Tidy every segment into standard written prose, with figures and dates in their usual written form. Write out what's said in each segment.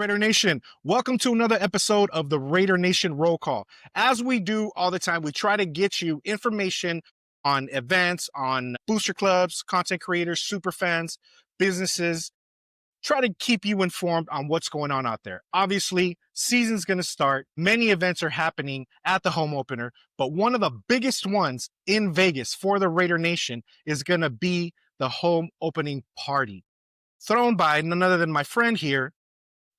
Raider Nation, welcome to another episode of the Raider Nation Roll Call. As we do all the time, we try to get you information on events, on booster clubs, content creators, super fans, businesses, try to keep you informed on what's going on out there. Obviously, season's going to start. Many events are happening at the home opener, but one of the biggest ones in Vegas for the Raider Nation is going to be the home opening party, thrown by none other than my friend here,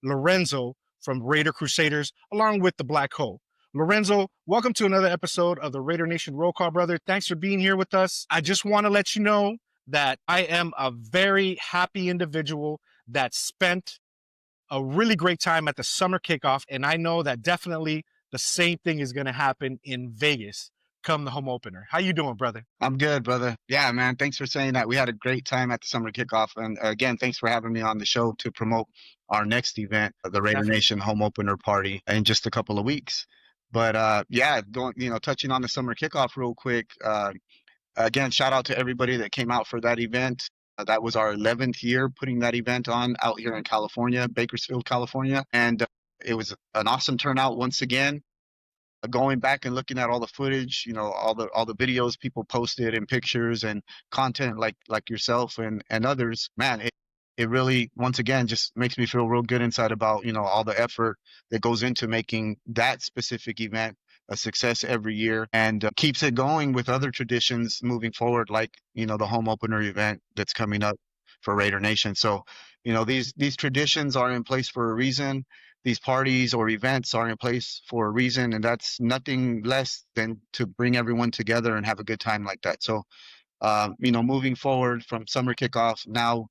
Lorenzo from Raider Crusaders, along with the Black Hole. Lorenzo, welcome to another episode of the Raider Nation Roll Call, brother. Thanks for being here with us. I just want to let you know that I am a very happy individual that spent a really great time at the Summer Kickoff, and I know that definitely the same thing is going to happen in Vegas come the home opener. How you doing, brother? I'm good, brother. Yeah, man. Thanks for saying that. We had a great time at the Summer Kickoff. And again, thanks for having me on the show to promote our next event, the Raider Nation home opener party in just a couple of weeks. But yeah, touching on the Summer Kickoff real quick. Again, shout out to everybody that came out for that event. That was our 11th year putting that event on out here in California, Bakersfield, California. And it was an awesome turnout once again. Going back and looking at all the footage, all the videos people posted and pictures and content like yourself and others, man, it really, once again, just makes me feel real good inside about, all the effort that goes into making that specific event a success every year and keeps it going with other traditions moving forward, like, the home opener event that's coming up for Raider Nation. So, these traditions are in place for a reason. These parties or events are in place for a reason, and that's nothing less than to bring everyone together and have a good time like that. So, moving forward from Summer Kickoff, now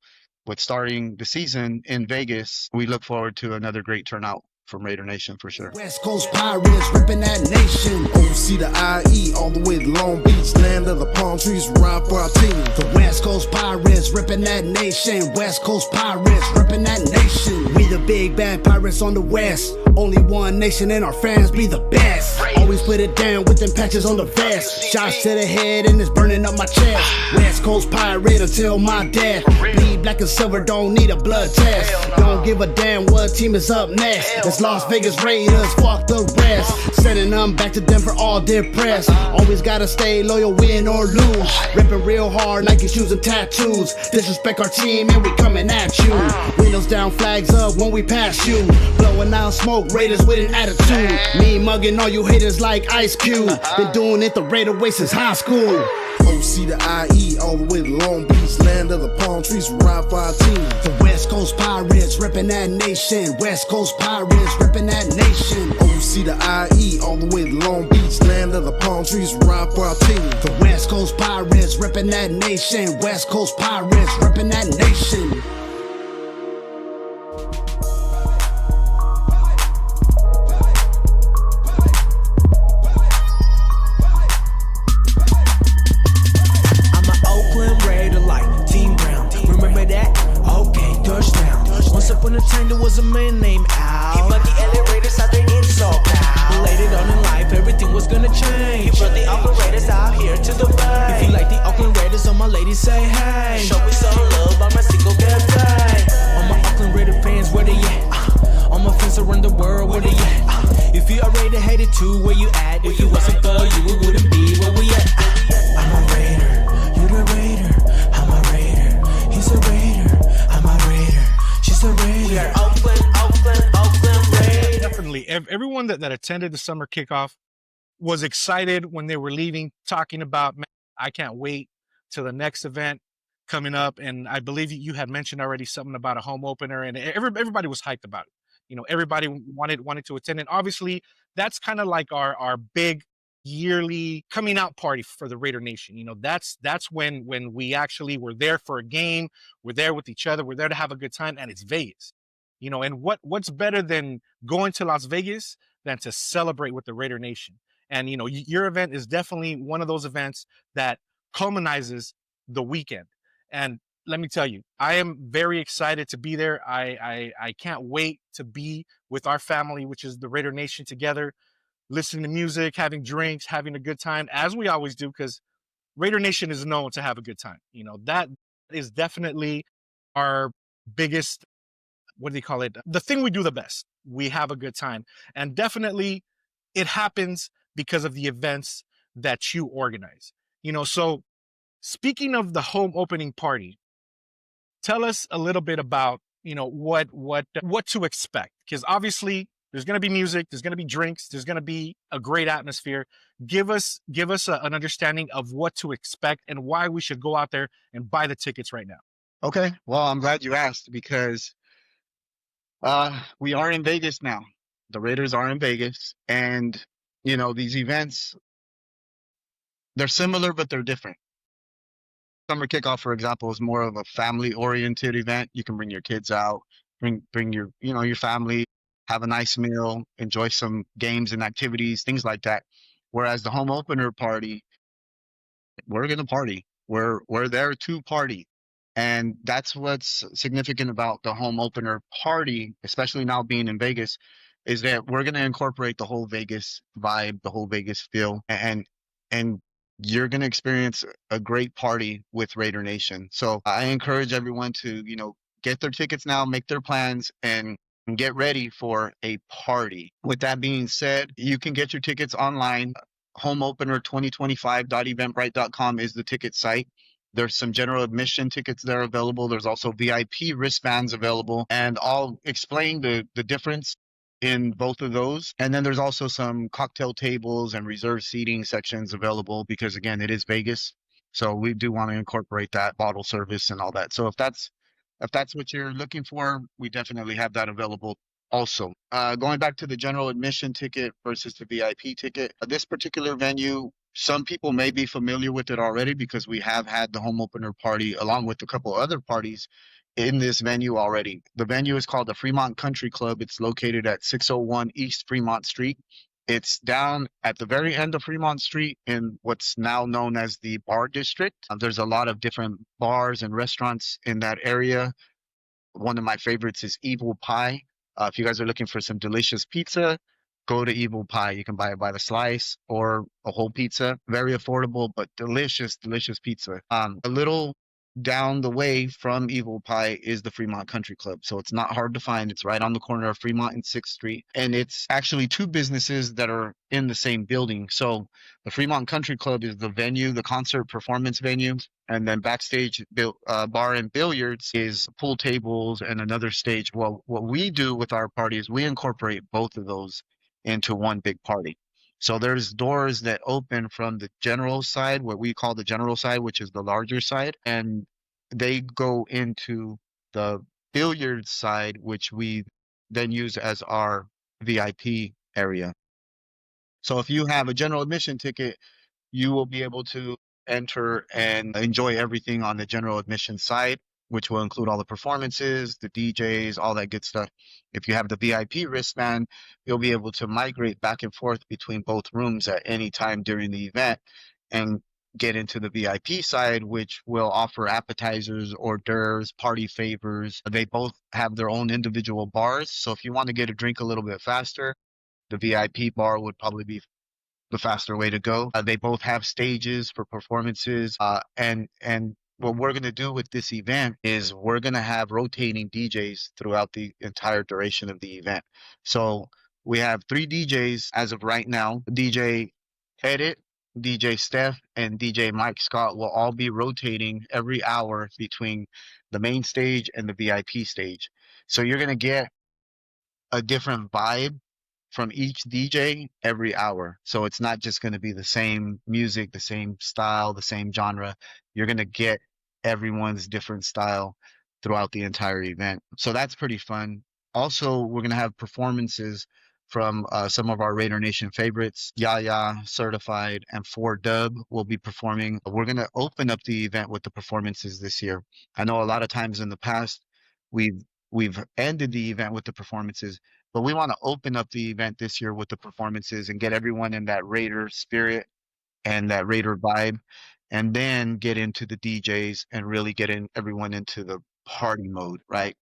with starting the season in Vegas, we look forward to another great turnout from Raider Nation for sure. West Coast Pirates ripping that nation. OC to IE all the way to Long Beach, land of the palm trees, ride for our team. The West Coast Pirates ripping that nation. West Coast Pirates ripping that nation. We the big bad pirates on the west. Only one nation and our fans be the best. Always put it down with them patches on the vest. Shots to the head and it's burning up my chest. West Coast Pirate until my death. Bleed black and silver, don't need a blood test. Don't give a damn what team is up next. It's Las Vegas Raiders, fuck the rest. Sending them back to Denver all depressed. Always gotta stay loyal, win or lose. Ripping real hard, Nike shoes and tattoos. Disrespect our team and we coming at you. Windows down, flags up when we pass you. Blowing out smoke, Raiders with an attitude. Me mugging all you haters like Ice Cube. Been doing it the Raider way since high school. OC to IE all the way to Long Beach, land of the palm trees, ride for our team. The West Coast Pirates ripping that nation. West Coast Pirates ripping that nation. OC to IE all the way to Long Beach, land of the palm trees, ride for our team. The West Coast Pirates ripping that nation. West Coast Pirates ripping that nation. Once upon a time there was a man named Al. He brought the LA Raiders out there in SoCal. Later on in life everything was gonna change. He brought the Oakland Raiders out here to the Bay. If you like the Oakland Raiders, all my ladies say hey. Show me some love, I'm a single cafe. All my Oakland Raider fans, where they at? All my friends around the world, where they at? If you are Raider hated too, where you at? If you wasn't for you, it wouldn't be where we at. I'm a Raider, you're the Raider. I'm a Raider, he's a Raider. I'm a Raider. We are Oakland Raiders. Definitely. Everyone that attended the Summer Kickoff was excited when they were leaving, talking about, man, I can't wait till the next event coming up. And I believe you had mentioned already something about a home opener, and everybody was hyped about it. Everybody wanted to attend. And obviously, that's kind of like our big yearly coming out party for the Raider Nation. That's when we actually were there for a game, we're there with each other, we're there to have a good time, and it's Vegas. And what's better than going to Las Vegas than to celebrate with the Raider Nation? And your event is definitely one of those events that culminizes the weekend. And let me tell you, I am very excited to be there. I can't wait to be with our family, which is the Raider Nation, together, listening to music, having drinks, having a good time, as we always do, because Raider Nation is known to have a good time. That is definitely our biggest what do they call it? The thing we do the best. We have a good time. And definitely it happens because of the events that you organize. So speaking of the home opening party, tell us a little bit about, what to expect. Because obviously there's going to be music, there's going to be drinks, there's going to be a great atmosphere. Give us an understanding of what to expect and why we should go out there and buy the tickets right now. Okay. Well, I'm glad you asked because we are in Vegas now. The Raiders are in Vegas, and these events, they're similar, but they're different. Summer Kickoff, for example, is more of a family-oriented event. You can bring your kids out, bring your your family, have a nice meal, enjoy some games and activities, things like that. Whereas the home opener party, we're gonna party. We're there to party. And that's what's significant about the home opener party, especially now being in Vegas, is that we're going to incorporate the whole Vegas vibe, the whole Vegas feel, and you're going to experience a great party with Raider Nation. So I encourage everyone to, get their tickets now, make their plans, and get ready for a party. With that being said, you can get your tickets online. homeopener2025.eventbrite.com is the ticket site. There's some general admission tickets there available. There's also VIP wristbands available, and I'll explain the difference in both of those. And then there's also some cocktail tables and reserved seating sections available because, again, it is Vegas. So we do want to incorporate that bottle service and all that. So if that's what you're looking for, we definitely have that available also. Going back to the general admission ticket versus the VIP ticket, this particular venue, some people may be familiar with it already because we have had the home opener party along with a couple other parties in this venue already. The venue is called the Fremont Country Club. It's located at 601 East Fremont Street. It's down at the very end of Fremont Street in what's now known as the Bar District. There's a lot of different bars and restaurants in that area. One of my favorites is Evil Pie. If you guys are looking for some delicious pizza, go to Evil Pie. You can buy it by the slice or a whole pizza. Very affordable, but delicious, delicious pizza. A little down the way from Evil Pie is the Fremont Country Club. So it's not hard to find. It's right on the corner of Fremont and 6th Street. And it's actually two businesses that are in the same building. So the Fremont Country Club is the venue, the concert performance venue. And then backstage bar and billiards is pool tables and another stage. Well, what we do with our party is we incorporate both of those into one big party. So there's doors that open from the general side, what we call the general side, which is the larger side, and they go into the billiard side, which we then use as our VIP area. So if you have a general admission ticket, you will be able to enter and enjoy everything on the general admission side, which will include all the performances, the DJs, all that good stuff. If you have the VIP wristband, you'll be able to migrate back and forth between both rooms at any time during the event and get into the VIP side, which will offer appetizers, hors d'oeuvres, party favors. They both have their own individual bars. So if you want to get a drink a little bit faster, the VIP bar would probably be the faster way to go. They both have stages for performances, and what we're going to do with this event is we're going to have rotating DJs throughout the entire duration of the event. So we have 3 DJs as of right now. DJ Edit, DJ Steph, and DJ Mike Scott will all be rotating every hour between the main stage and the VIP stage. So you're going to get a different vibe from each DJ every hour. So it's not just going to be the same music, the same style, the same genre. You're going to get everyone's different style throughout the entire event. So that's pretty fun. Also, we're going to have performances from some of our Raider Nation favorites. Yaya, Certified, and 4Dub will be performing. We're going to open up the event with the performances this year. I know a lot of times in the past, we've ended the event with the performances, but we want to open up the event this year with the performances and get everyone in that Raider spirit and that Raider vibe, and then get into the DJs and really get everyone into the party mode, right?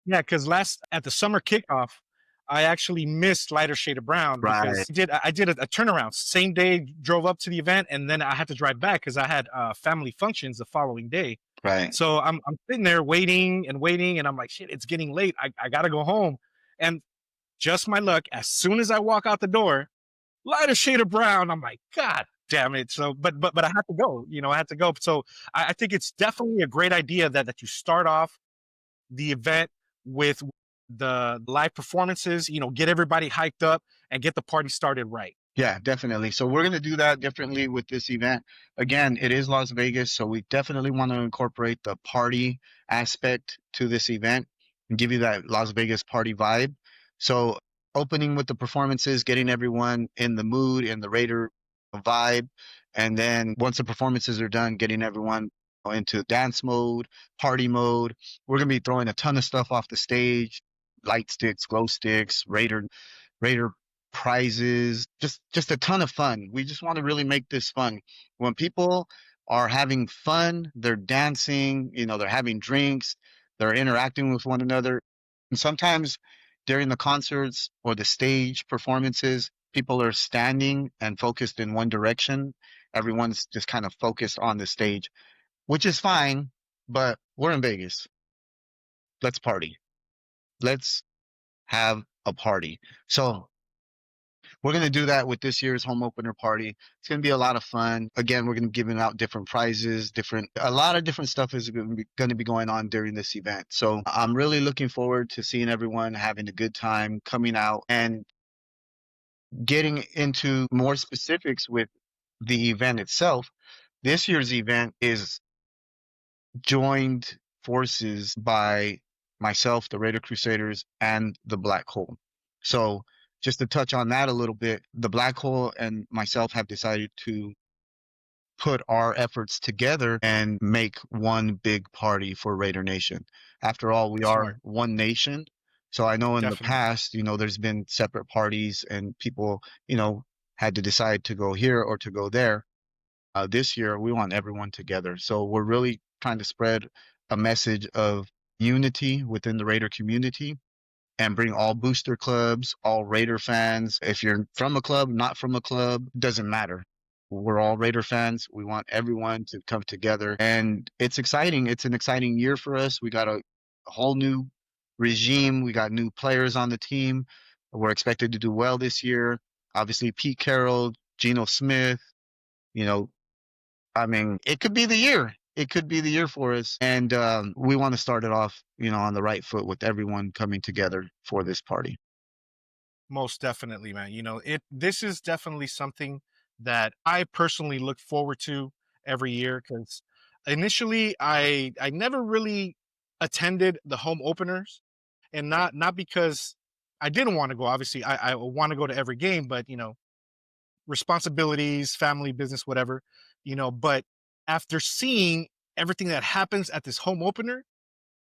Yeah, because at the summer kickoff, I actually missed Lighter Shade of Brown because I did a turnaround. Same day, drove up to the event, and then I had to drive back because I had family functions the following day. Right. So I'm sitting there waiting and waiting, and I'm like, shit, it's getting late. I gotta go home. And just my luck, as soon as I walk out the door, lighter shade of brown. I'm like, God damn it. So, but I had to go. I had to go. So I think it's definitely a great idea that you start off the event with the live performances. Get everybody hyped up and get the party started right. Yeah, definitely. So we're going to do that differently with this event. Again, it is Las Vegas, so we definitely want to incorporate the party aspect to this event and give you that Las Vegas party vibe. So opening with the performances, getting everyone in the mood, in the Raider vibe, and then once the performances are done, getting everyone into dance mode, party mode. We're going to be throwing a ton of stuff off the stage, light sticks, glow sticks, Raider prizes, just a ton of fun. We just want to really make this fun. When people are having fun, they're dancing, they're having drinks, they're interacting with one another. And sometimes during the concerts or the stage performances, people are standing and focused in one direction. Everyone's just kind of focused on the stage, which is fine, but we're in Vegas. Let's party. Let's have a party. So we're going to do that with this year's home opener party. It's going to be a lot of fun. Again, we're going to be giving out different prizes, a lot of different stuff is going to be going on during this event. So I'm really looking forward to seeing everyone having a good time, coming out and getting into more specifics with the event itself. This year's event is joined forces by myself, the Raider Crusaders, and the Black Hole. So just to touch on that a little bit, the Black Hole and myself have decided to put our efforts together and make one big party for Raider Nation. After all, we are Smart. one nation. So I know in the Definitely. past, there's been separate parties and people, had to decide to go here or to go there. This year, we want everyone together. So we're really trying to spread a message of unity within the Raider community and bring all booster clubs, all Raider fans. If you're from a club, not from a club, doesn't matter. We're all Raider fans. We want everyone to come together. And it's exciting. It's an exciting year for us. We got a whole new regime. We got new players on the team. We're expected to do well this year. Obviously, Pete Carroll, Geno Smith, it could be the year. It could be the year for us. And we want to start it off, on the right foot with everyone coming together for this party. Most definitely, man. This is definitely something that I personally look forward to every year, because initially I never really attended the home openers, and not because I didn't want to go. Obviously, I want to go to every game, but responsibilities, family, business, whatever, but after seeing everything that happens at this home opener,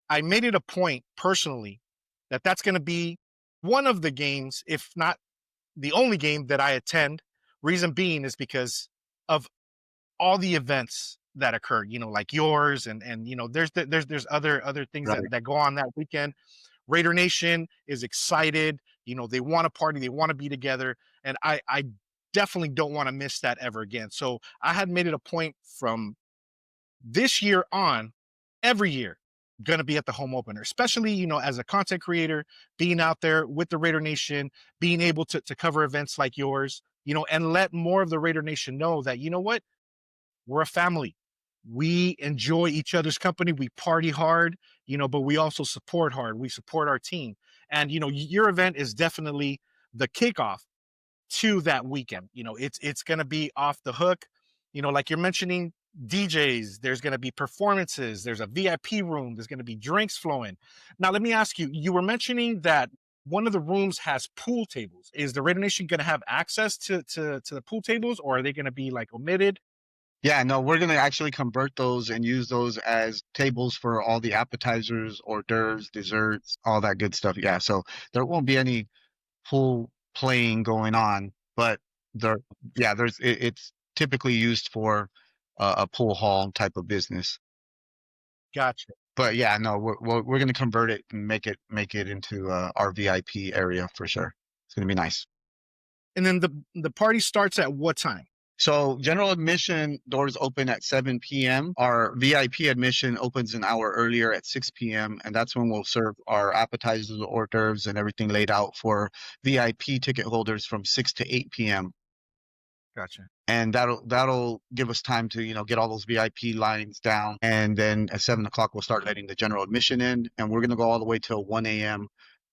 I made it a point personally that that's going to be one of the games, if not the only game that I attend. Reason being is because of all the events that occur, like yours, and there's other things Right. that go on that weekend. Raider Nation is excited. They want to party, they want to be together, and I definitely don't want to miss that ever again. So I had made it a point from this year on, every year, going to be at the home opener, especially, as a content creator, being out there with the Raider Nation, being able to cover events like yours, and let more of the Raider Nation know that, what, we're a family. We enjoy each other's company. We party hard, but we also support hard. We support our team. And, your event is definitely the kickoff to that weekend. It's going to be off the hook. Like you're mentioning, DJs, there's going to be performances, there's a VIP room, there's going to be drinks flowing. Now, let me ask you, you were mentioning that one of the rooms has pool tables. Is the Raider Nation going to have access to the pool tables, or are they going to be like omitted? Yeah, no, we're going to actually convert those and use those as tables for all the appetizers, hors d'oeuvres, desserts, all that good stuff. Yeah, so there won't be any pool playing going on, but it's typically used for a pool hall type of business. Gotcha. But yeah, no, we're going to convert it and make it into our VIP area for sure. It's going to be nice. And then the party starts at what time? So general admission doors open at 7 p.m. Our VIP admission opens an hour earlier at 6 p.m. And that's when we'll serve our appetizers, hors d'oeuvres, and everything laid out for VIP ticket holders from 6 to 8 p.m. Gotcha. And that'll give us time to, get all those VIP lines down. And then at 7 o'clock, we'll start letting the general admission in. And we're going to go all the way till 1 a.m.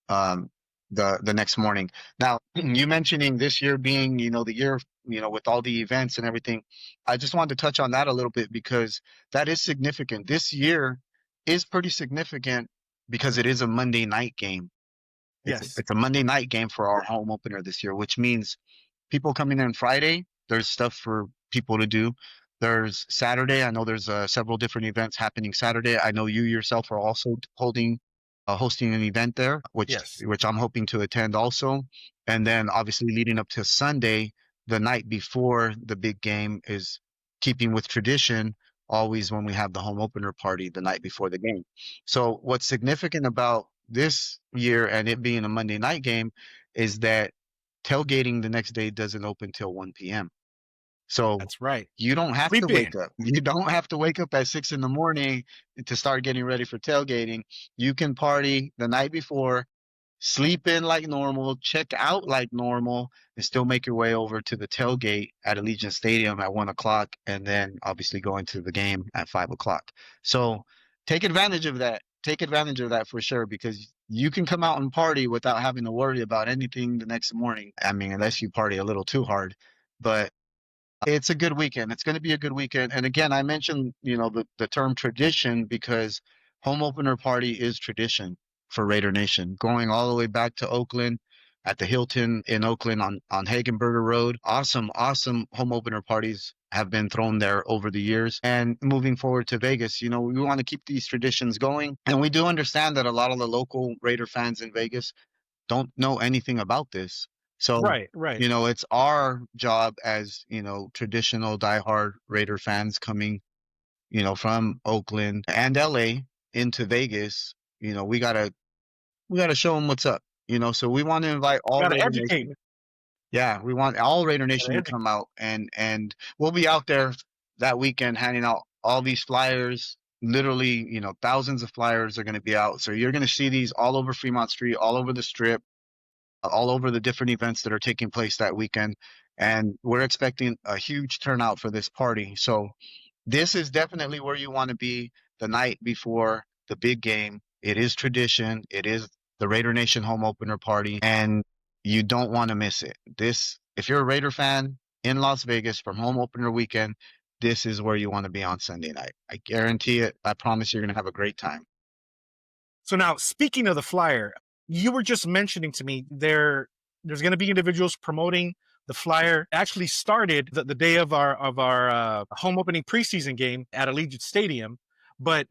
Um, the next morning. Now, you mentioning this year being, the year, with all the events and everything, I just wanted to touch on that a little bit because that is significant. This year is pretty significant because it is a Monday night game. Yes. It's a Monday night game for our home opener this year, which means people coming in Friday, there's stuff for people to do. There's Saturday. I know there's several different events happening Saturday. I know you yourself are also hosting an event there, which Yes. I'm hoping to attend also. And then obviously leading up to Sunday, the night before the big game is keeping with tradition, always when we have the home opener party the night before the game. So what's significant about this year and it being a Monday night game is that tailgating the next day doesn't open till 1 p.m. So That's right. you don't have Sleep to wake in. up. You don't have to wake up at 6 in the morning to start getting ready for tailgating. You can party the night before, sleep in like normal, check out like normal, and still make your way over to the tailgate at Allegiant Stadium at 1 o'clock, and then obviously go into the game at 5 o'clock. So take advantage of that. Take advantage of that for sure, because you can come out and party without having to worry about anything the next morning. I mean, unless you party a little too hard, but it's a good weekend. It's going to be a good weekend. And again, I mentioned, the term tradition because home opener party is tradition for Raider Nation, going all the way back to Oakland at the Hilton in Oakland on Hagenberger Road. Awesome, awesome home opener parties have been thrown there over the years. And moving forward to Vegas, we want to keep these traditions going. And we do understand that a lot of the local Raider fans in Vegas don't know anything about this. So, Right. it's our job as, traditional diehard Raider fans coming, from Oakland and LA into Vegas, we gotta show them what's up, so we want to invite all Gotta Raider educate. Nation. Yeah, we want all Raider Nation to educate. come out and we'll be out there that weekend handing out all these flyers. Literally, thousands of flyers are going to be out. So you're going to see these all over Fremont Street, all over the Strip, all over the different events that are taking place that weekend. And we're expecting a huge turnout for this party. So this is definitely where you want to be the night before the big game. It is tradition. It is the Raider Nation home opener party, and you don't want to miss it. If you're a Raider fan in Las Vegas from home opener weekend, this is where you want to be on Sunday night. I guarantee it. I promise you're going to have a great time. So now, speaking of the flyer, you were just mentioning to me there's going to be individuals promoting the flyer. Actually started the day of our home opening preseason game at Allegiant Stadium, but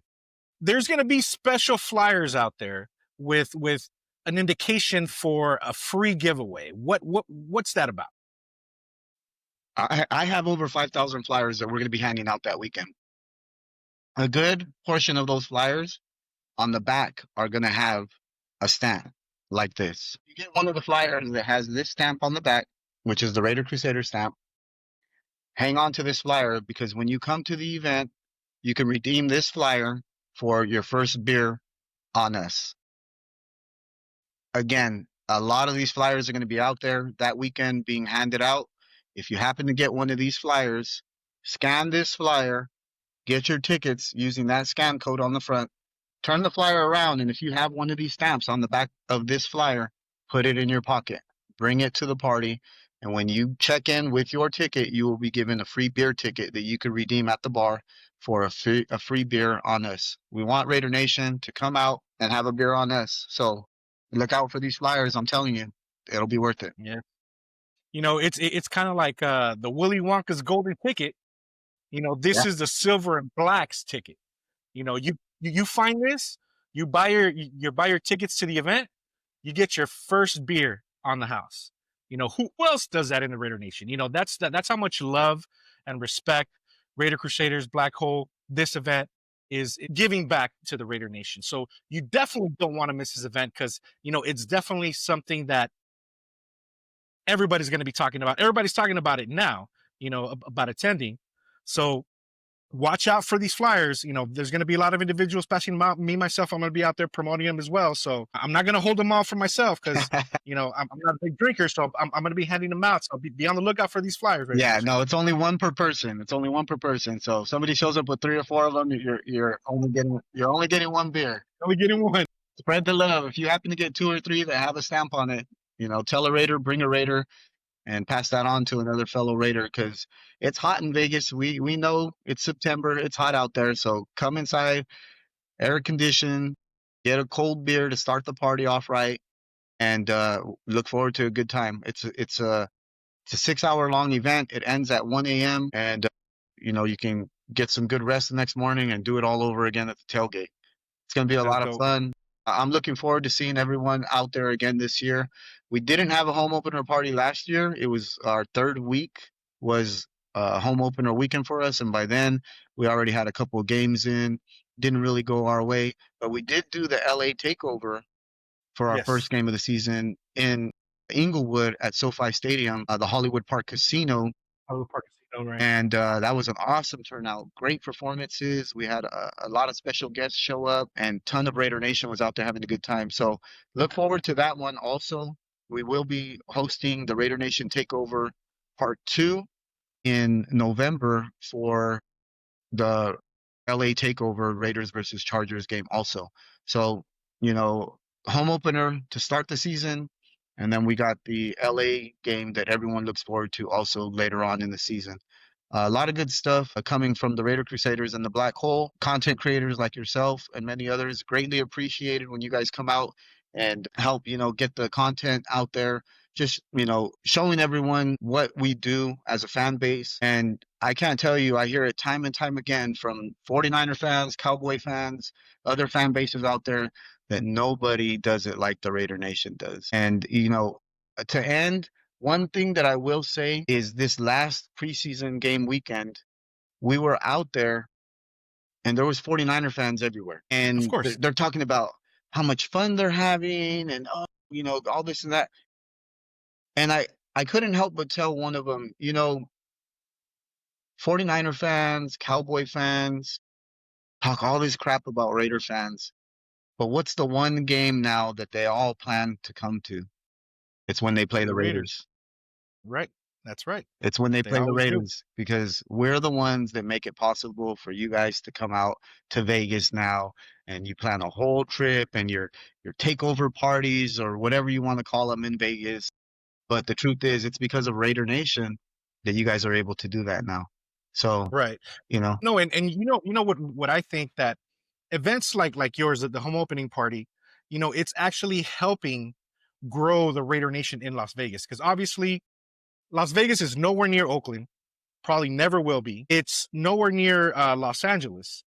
there's going to be special flyers out there with an indication for a free giveaway. What's that about? I have over 5,000 flyers that we're going to be handing out that weekend. A good portion of those flyers on the back are going to have a stamp like this. You get one of the flyers that has this stamp on the back, which is the Raider Crusader stamp. Hang on to this flyer because when you come to the event, you can redeem this flyer for your first beer on us. Again, a lot of these flyers are going to be out there that weekend being handed out. If you happen to get one of these flyers, scan this flyer, get your tickets using that scan code on the front, turn the flyer around, and if you have one of these stamps on the back of this flyer, put it in your pocket, bring it to the party, and when you check in with your ticket, you will be given a free beer ticket that you can redeem at the bar for a free beer on us. We want Raider Nation to come out and have a beer on us. So look out for these flyers. I'm telling you, it'll be worth it. Yeah. It's kind of like the Willy Wonka's golden ticket. This is the silver and blacks ticket. You find this, you buy your tickets to the event, you get your first beer on the house. Who else does that in the Raider Nation? That's how much love and respect Raider Crusaders Black Hole, this event, is giving back to the Raider Nation. So you definitely don't want to miss this event because it's definitely something that everybody's going to be talking about. Everybody's talking about it now, about attending. So watch out for these flyers. There's going to be a lot of individuals passing them out. Me, myself, I'm going to be out there promoting them as well. So I'm not going to hold them all for myself because, I'm not a big drinker. So I'm going to be handing them out. So be on the lookout for these flyers. Right Yeah, now. no, it's only one per person. It's only one per person. So if somebody shows up with 3 or 4 of them, you're only getting one beer. Only getting one. Spread the love. If you happen to get 2 or 3 that have a stamp on it, tell a Raider, bring a Raider, and pass that on to another fellow Raider because it's hot in Vegas. We know it's September. It's hot out there. So come inside, air conditioned, get a cold beer to start the party off right, and look forward to a good time. It's a 6-hour long event. It ends at 1 a.m. and you can get some good rest the next morning and do it all over again at the tailgate. It's going to be a lot of fun. I'm looking forward to seeing everyone out there again this year. We didn't have a home opener party last year. It was our 3rd week was a home opener weekend for us. And by then we already had a couple of games in, didn't really go our way, but we did do the LA takeover for our first game of the season in Inglewood at SoFi Stadium, the Hollywood Park Casino. Hollywood Park Casino, right. And that was an awesome turnout. Great performances. We had a lot of special guests show up, and ton of Raider Nation was out there having a good time. So look forward to that one also. We will be hosting the Raider Nation Takeover Part 2 in November for the LA Takeover Raiders versus Chargers game also. So, home opener to start the season. And then we got the LA game that everyone looks forward to also later on in the season. A lot of good stuff coming from the Raider Crusaders and the Black Hole. Content creators like yourself and many others, greatly appreciated when you guys come out and help, get the content out there. Just, showing everyone what we do as a fan base. And I can't tell you, I hear it time and time again from 49er fans, Cowboy fans, other fan bases out there, that nobody does it like the Raider Nation does. And, to end, one thing that I will say is this last preseason game weekend, we were out there and there was 49er fans everywhere. And of course, they're talking about how much fun they're having and, all this and that. And I couldn't help but tell one of them, 49er fans, Cowboy fans, talk all this crap about Raider fans. But what's the one game now that they all plan to come to? It's when they play the Raiders. Right. That's right. It's when they play the Raiders because we're the ones that make it possible for you guys to come out to Vegas now, and you plan a whole trip and your takeover parties or whatever you want to call them in Vegas. But the truth is, it's because of Raider Nation that you guys are able to do that now. So, right. No, and what I think, that events like yours at the home opening party, it's actually helping grow the Raider Nation in Las Vegas. Because obviously Las Vegas is nowhere near Oakland, probably never will be. It's nowhere near Los Angeles.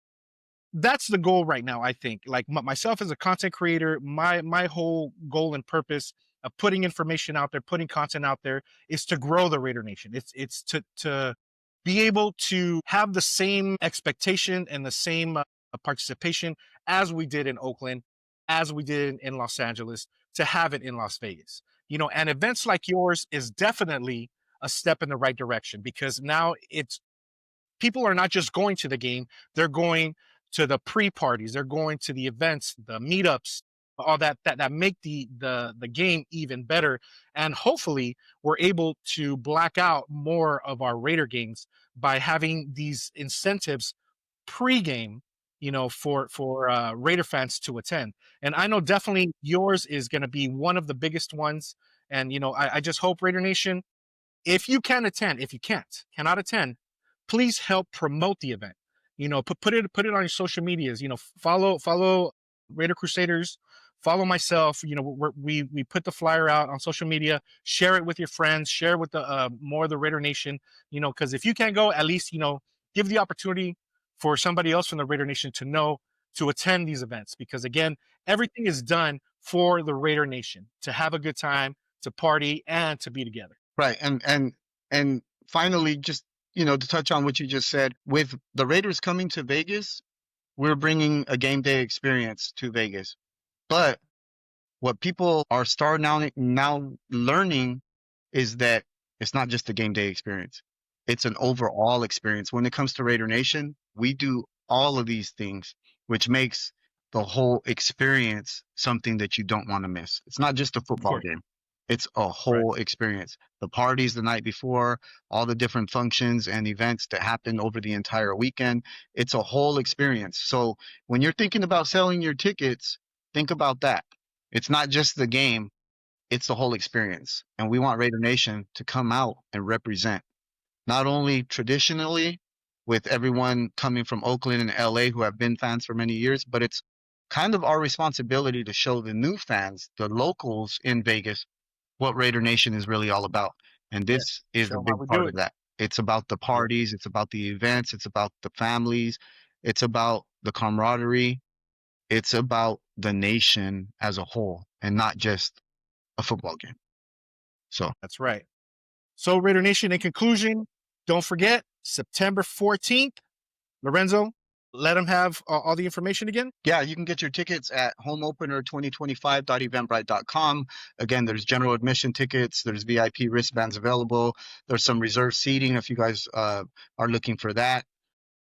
That's the goal right now, I think. Like myself as a content creator, my whole goal and purpose of putting information out there, putting content out there, is to grow the Raider Nation. It's to be able to have the same expectation and the same participation as we did in Oakland, as we did in Los Angeles, to have it in Las Vegas. And events like yours is definitely a step in the right direction, because now people are not just going to the game, they're going to the pre-parties, they're going to the events, the meetups, all that make the game even better. And hopefully we're able to black out more of our Raider games by having these incentives pre-game, for Raider fans to attend. And I know definitely yours is going to be one of the biggest ones. And, I just hope, Raider Nation, if you can attend, if you cannot attend, please help promote the event. Put it on your social medias, follow Raider Crusaders, follow myself. We put the flyer out on social media, share it with your friends, share it with the more of the Raider Nation, because if you can't go, at least, give the opportunity for somebody else from the Raider Nation to attend these events. Because again, everything is done for the Raider Nation, to have a good time, to party, and to be together. Right. And finally, just, to touch on what you just said, with the Raiders coming to Vegas, we're bringing a game day experience to Vegas. But what people are starting now learning is that it's not just a game day experience. It's an overall experience. When it comes to Raider Nation, we do all of these things, which makes the whole experience something that you don't want to miss. It's not just a Of football course. game. It's a Right. whole experience. The parties the night before, all the different functions and events that happen over the entire weekend. It's a whole experience. So when you're thinking about selling your tickets, think about that. It's not just the game, it's the whole experience. And we want Raider Nation to come out and represent, not only traditionally with everyone coming from Oakland and LA who have been fans for many years, but it's kind of our responsibility to show the new fans, the locals in Vegas, what Raider Nation is really all about. And Yeah. this is Show a 'em how big we part do of it. that. It's about the parties, it's about the events, it's about the families, it's about the camaraderie, it's about the nation as a whole and not just a football game. So, That's right. So, Raider Nation, in conclusion, don't forget September 14th, Lorenzo, let them have all the information again. yeah, you can get your tickets at homeopener2025.eventbrite.com. Again, there's general admission tickets, there's VIP wristbands available, there's some reserved seating if you guys are looking for that.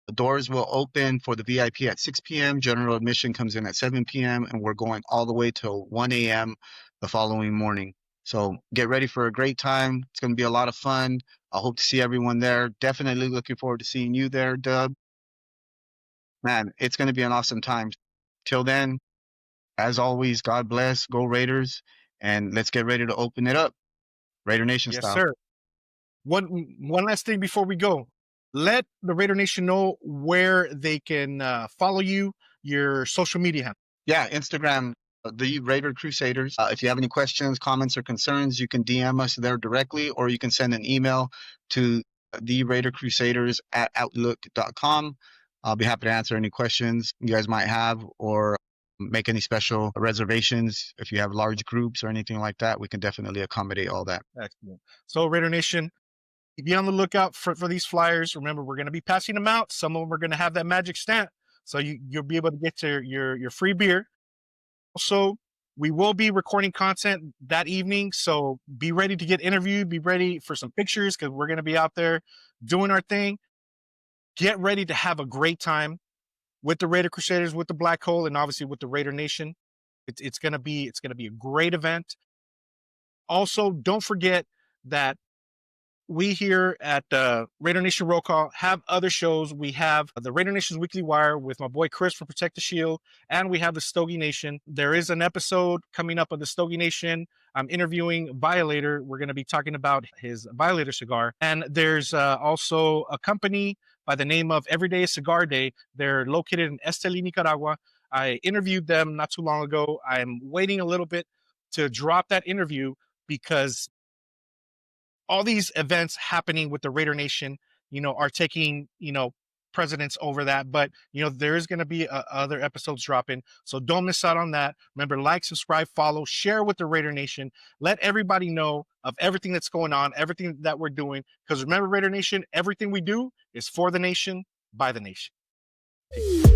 The doors will open for the VIP at 6 p.m. General admission comes in at 7 p.m. and we're going all the way till 1 a.m. the following morning. So get ready for a great time. It's going to be a lot of fun. I hope to see everyone there. Definitely looking forward to seeing you there, Dub. Man, it's going to be an awesome time. Till then, as always, God bless, go Raiders, and let's get ready to open it up, Raider Nation Yes, style. sir. One last thing before we go. Let the Raider Nation know where they can follow you, your social media handle. Yeah, Instagram, the Raider Crusaders. If you have any questions, comments, or concerns, you can DM us there directly, or you can send an email to the Raider Crusaders at outlook.com. I'll be happy to answer any questions you guys might have or make any special reservations. If you have large groups or anything like that, we can definitely accommodate all that. Excellent. So, Raider Nation, be on the lookout for these flyers. Remember, we're going to be passing them out. Some of them are going to have that magic stamp, so you'll be able to get to your free beer. Also, we will be recording content that evening, so be ready to get interviewed. Be ready for some pictures because we're going to be out there doing our thing. Get ready to have a great time with the Raider Crusaders, with the Black Hole, and obviously with the Raider Nation. It's gonna be a great event. Also, don't forget that we here at the Raider Nation Roll Call have other shows. We have the Raider Nation's Weekly Wire with my boy Chris for Protect the Shield, and we have the Stogie Nation. There is an episode coming up of the Stogie Nation. I'm interviewing Violator. We're going to be talking about his Violator cigar. And there's also a company by the name of Everyday Cigar Day. They're located in Esteli, Nicaragua. I interviewed them not too long ago. I'm waiting a little bit to drop that interview because all these events happening with the Raider Nation, are taking, precedence over that. But, there is going to be other episodes dropping. So don't miss out on that. Remember, like, subscribe, follow, share with the Raider Nation. Let everybody know of everything that's going on, everything that we're doing. Because remember, Raider Nation, everything we do is for the nation, by the nation. Peace.